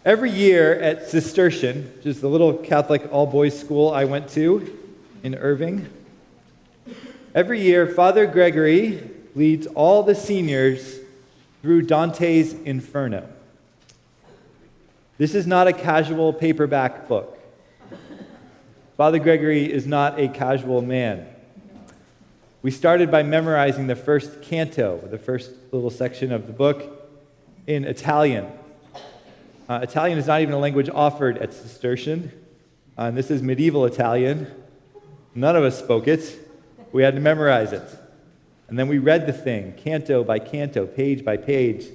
Every year at Cistercian, which is the little Catholic all-boys school I went to in Irving, every year Father Gregory leads all the seniors through Dante's Inferno. This is not a casual paperback book. Father Gregory is not a casual man. We started by memorizing the first canto, the first little section of the book, in Italian. Italian is not even a language offered at Cistercian. This is medieval Italian. None of us spoke it. We had to memorize it. And then we read the thing, canto by canto, page by page,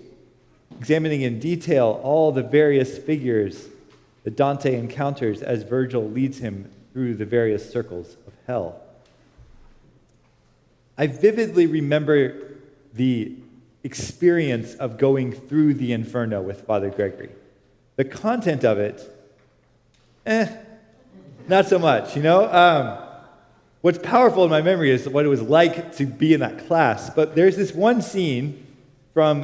examining in detail all the various figures that Dante encounters as Virgil leads him through the various circles of hell. I vividly remember the experience of going through the Inferno with Father Gregory. The content of it, not so much, What's powerful in my memory is what it was like to be in that class. But there's this one scene from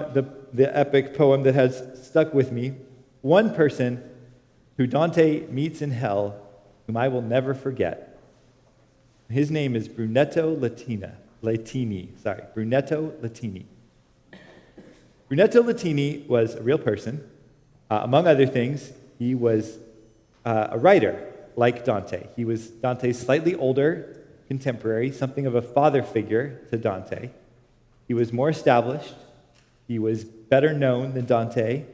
the epic poem that has stuck with me. One person who Dante meets in hell, whom I will never forget. His name is Brunetto Latini. Brunetto Latini. Brunetto Latini was a real person. Among other things, he was a writer like Dante. He was Dante's slightly older contemporary, something of a father figure to Dante. He was more established. He was better known than Dante,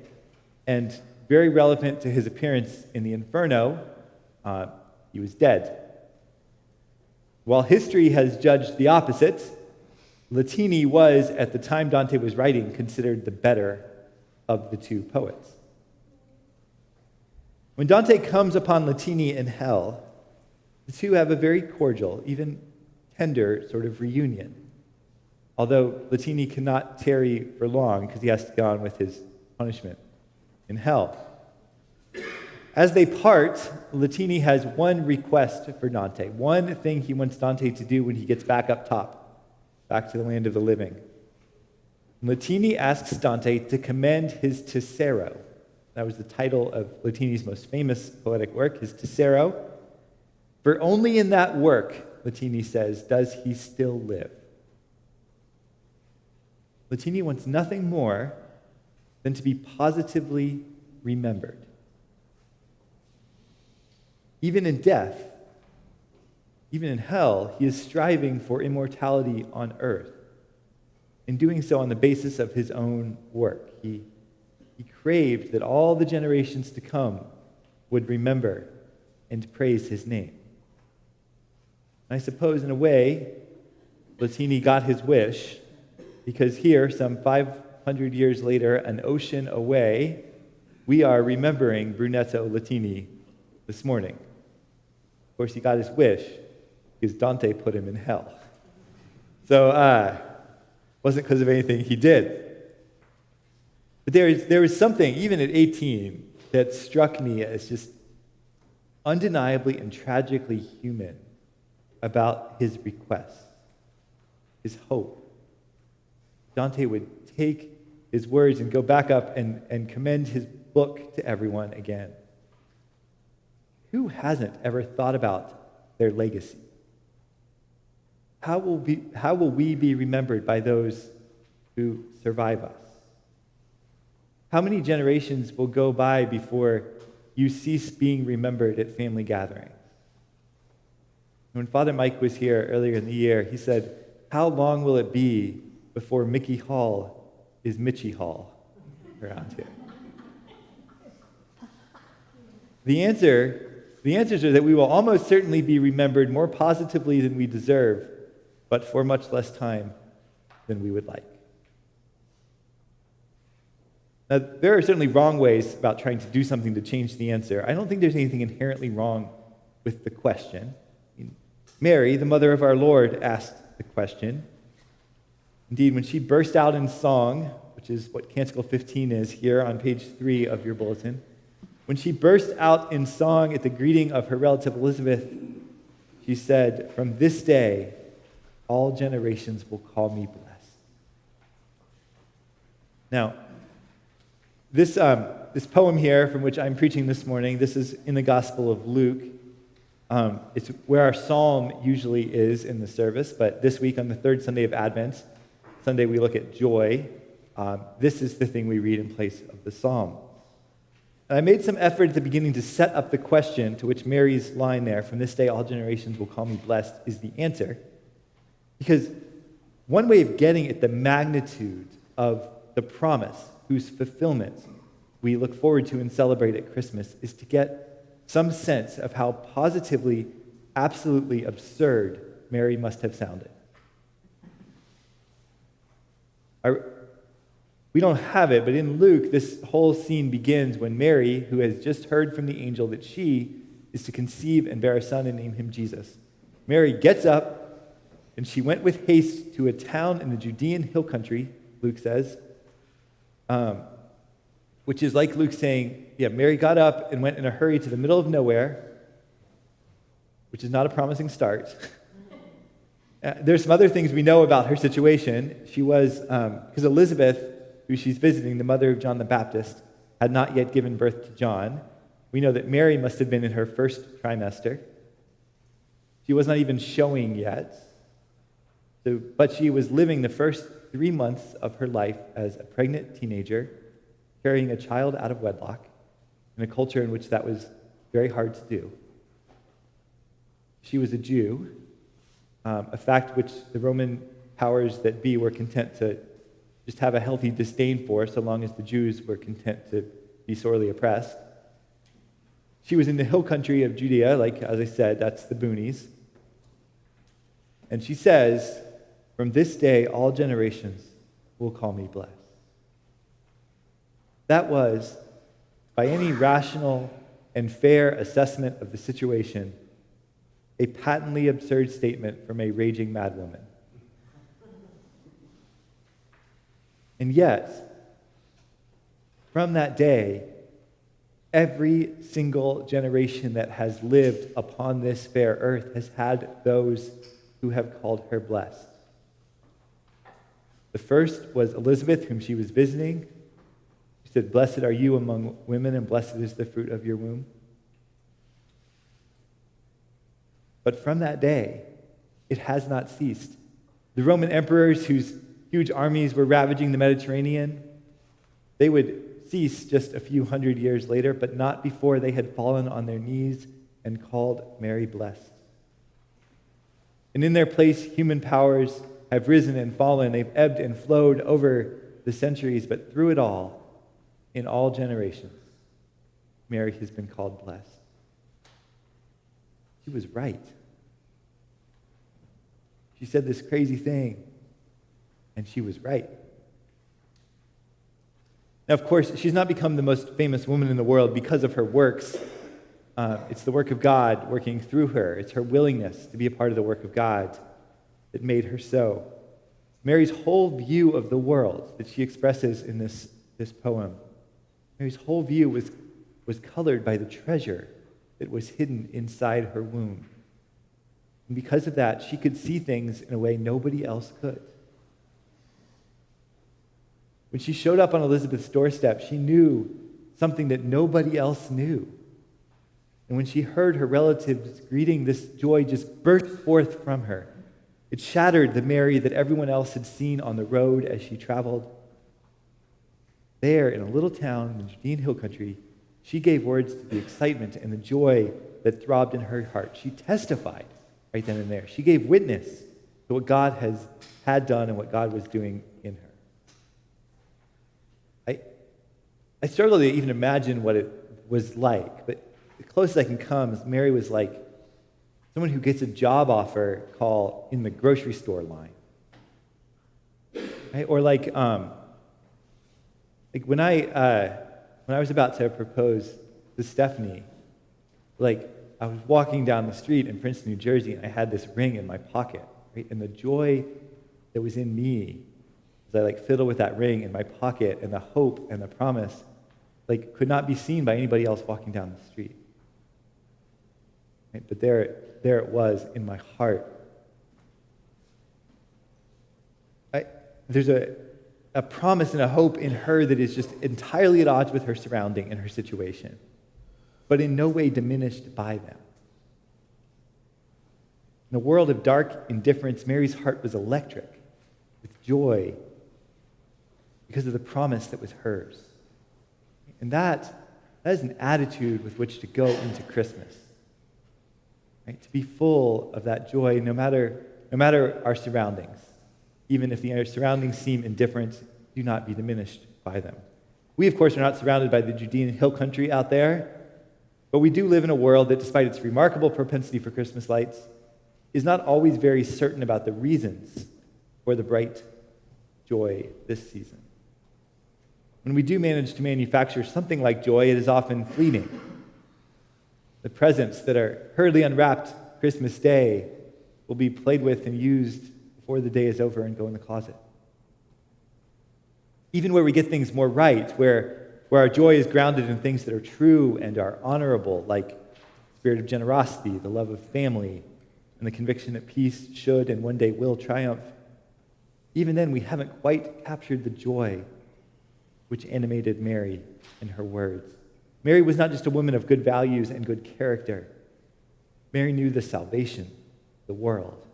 and very relevant to his appearance in the Inferno, he was dead. While history has judged the opposite, Latini was, at the time Dante was writing, considered the better of the two poets. When Dante comes upon Latini in hell, the two have a very cordial, even tender sort of reunion. Although Latini cannot tarry for long because he has to go on with his punishment in hell. As they part, Latini has one request for Dante, one thing he wants Dante to do when he gets back up top, back to the land of the living. Latini asks Dante to commend his Tesoro. That was the title of Latini's most famous poetic work, his Tesoro. For only in that work, Latini says, does he still live. Latini wants nothing more than to be positively remembered. Even in death, even in hell, he is striving for immortality on earth. In doing so on the basis of his own work. He craved that all the generations to come would remember and praise his name. I suppose, in a way, Latini got his wish, because here, some 500 years later, an ocean away, we are remembering Brunetto Latini this morning. Of course, he got his wish because Dante put him in hell. So, wasn't because of anything he did. But there was something, even at 18, that struck me as just undeniably and tragically human about his request, his hope. Dante would take his words and go back up and commend his book to everyone again. Who hasn't ever thought about their legacy? How will we be remembered by those who survive us? How many generations will go by before you cease being remembered at family gatherings? When Father Mike was here earlier in the year, he said, how long will it be before Mickey Hall is Mitchie Hall around here? The answers are that we will almost certainly be remembered more positively than we deserve, but for much less time than we would like. Now, there are certainly wrong ways about trying to do something to change the answer. I don't think there's anything inherently wrong with the question. Mary, the mother of our Lord, asked the question. Indeed, when she burst out in song, which is what Canticle 15 is here on page 3 of your bulletin, when she burst out in song at the greeting of her relative Elizabeth, she said, "From this day, all generations will call me blessed." Now, this this poem here from which I'm preaching this morning. This is in the Gospel of Luke. It's where our psalm usually is in the service, but this week on the third Sunday of Advent, Sunday we look at joy. This is the thing we read in place of the psalm. And I made some effort at the beginning to set up the question to which Mary's line there, "From this day all generations will call me blessed," is the answer. Because one way of getting at the magnitude of the promise, whose fulfillment we look forward to and celebrate at Christmas, is to get some sense of how positively, absolutely absurd Mary must have sounded. We don't have it, but in Luke, this whole scene begins when Mary, who has just heard from the angel that she is to conceive and bear a son and name him Jesus, Mary gets up, and she went with haste to a town in the Judean hill country, Luke says, which is like Luke saying, Mary got up and went in a hurry to the middle of nowhere, which is not a promising start. There's some other things we know about her situation. She was, because Elizabeth, who she's visiting, the mother of John the Baptist, had not yet given birth to John. We know that Mary must have been in her first trimester. She was not even showing yet. But she was living the first 3 months of her life as a pregnant teenager, carrying a child out of wedlock, in a culture in which that was very hard to do. She was a Jew, a fact which the Roman powers that be were content to just have a healthy disdain for, so long as the Jews were content to be sorely oppressed. She was in the hill country of Judea, like, as I said, that's the boonies. And she says, "From this day, all generations will call me blessed." That was, by any rational and fair assessment of the situation, a patently absurd statement from a raging madwoman. And yet, from that day, every single generation that has lived upon this fair earth has had those who have called her blessed. The first was Elizabeth, whom she was visiting. She said, "Blessed are you among women, and blessed is the fruit of your womb." But from that day, it has not ceased. The Roman emperors, whose huge armies were ravaging the Mediterranean, they would cease just a few hundred years later, but not before they had fallen on their knees and called Mary blessed. And in their place, human powers have risen and fallen. They've ebbed and flowed over the centuries, but through it all, in all generations, Mary has been called blessed. She was right. She said this crazy thing, and she was right. Now, of course, she's not become the most famous woman in the world because of her works. It's the work of God working through her. It's her willingness to be a part of the work of God that made her so. Mary's whole view of the world that she expresses in this poem, Mary's whole view was colored by the treasure that was hidden inside her womb. And because of that, she could see things in a way nobody else could. When she showed up on Elizabeth's doorstep, she knew something that nobody else knew. And when she heard her relatives greeting, this joy just burst forth from her. It shattered the Mary that everyone else had seen on the road as she traveled. There, in a little town in the Judean hill country, she gave words to the excitement and the joy that throbbed in her heart. She testified right then and there. She gave witness to what God had done and what God was doing in her. I struggle to even imagine what it was like, but the closest I can come is Mary was like someone who gets a job offer call in the grocery store line. Right? Or like when I was about to propose to Stephanie, I was walking down the street in Princeton, New Jersey, and I had this ring in my pocket, right? And the joy that was in me as I fiddled with that ring in my pocket, and the hope and the promise could not be seen by anybody else walking down the street. Right? But there it was in my heart. There's a promise and a hope in her that is just entirely at odds with her surrounding and her situation, but in no way diminished by them. In a world of dark indifference, Mary's heart was electric with joy because of the promise that was hers. And that is an attitude with which to go into Christmas. Right? To be full of that joy no matter our surroundings. Even if the surroundings seem indifferent, do not be diminished by them. We, of course, are not surrounded by the Judean hill country out there, but we do live in a world that, despite its remarkable propensity for Christmas lights, is not always very certain about the reasons for the bright joy this season. When we do manage to manufacture something like joy, it is often fleeting. The presents that are hurriedly unwrapped Christmas Day will be played with and used before the day is over and go in the closet. Even where we get things more right, where our joy is grounded in things that are true and are honorable, like the spirit of generosity, the love of family, and the conviction that peace should and one day will triumph, even then we haven't quite captured the joy which animated Mary in her words. Mary was not just a woman of good values and good character. Mary knew the salvation of the world.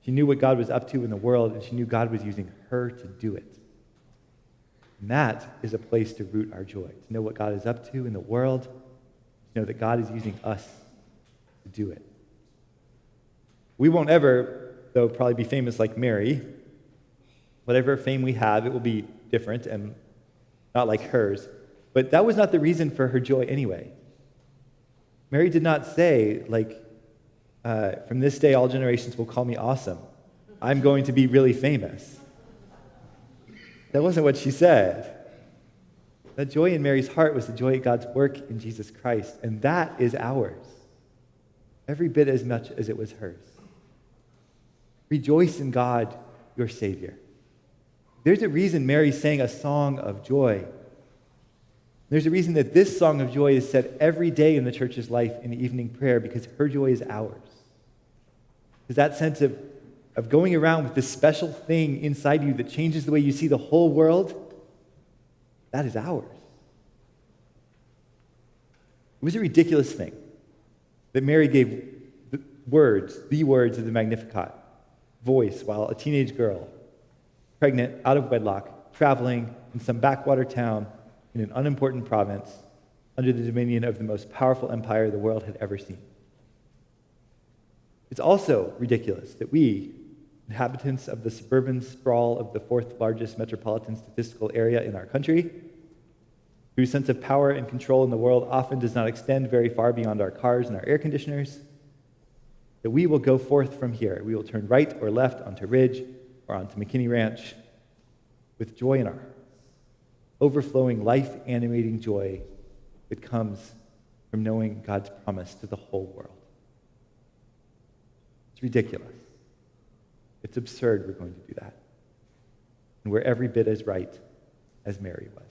She knew what God was up to in the world, and she knew God was using her to do it. And that is a place to root our joy, to know what God is up to in the world, to know that God is using us to do it. We won't ever, though, probably be famous like Mary. Whatever fame we have, it will be different and not like hers. But that was not the reason for her joy anyway. Mary did not say, from this day all generations will call me awesome. I'm going to be really famous. That wasn't what she said. That joy in Mary's heart was the joy of God's work in Jesus Christ, and that is ours, every bit as much as it was hers. Rejoice in God, your Savior. There's a reason Mary sang a song of joy. There's a reason that this song of joy is said every day in the church's life in the evening prayer, because her joy is ours. Because that sense of going around with this special thing inside you that changes the way you see the whole world, that is ours. It was a ridiculous thing that Mary gave the words of the Magnificat voice while a teenage girl, pregnant, out of wedlock, traveling in some backwater town in an unimportant province under the dominion of the most powerful empire the world had ever seen. It's also ridiculous that we, inhabitants of the suburban sprawl of the fourth largest metropolitan statistical area in our country, whose sense of power and control in the world often does not extend very far beyond our cars and our air conditioners, that we will go forth from here. We will turn right or left onto Ridge or onto McKinney Ranch with joy in our hearts, overflowing, life-animating joy that comes from knowing God's promise to the whole world. It's ridiculous. It's absurd we're going to do that. And we're every bit as right as Mary was.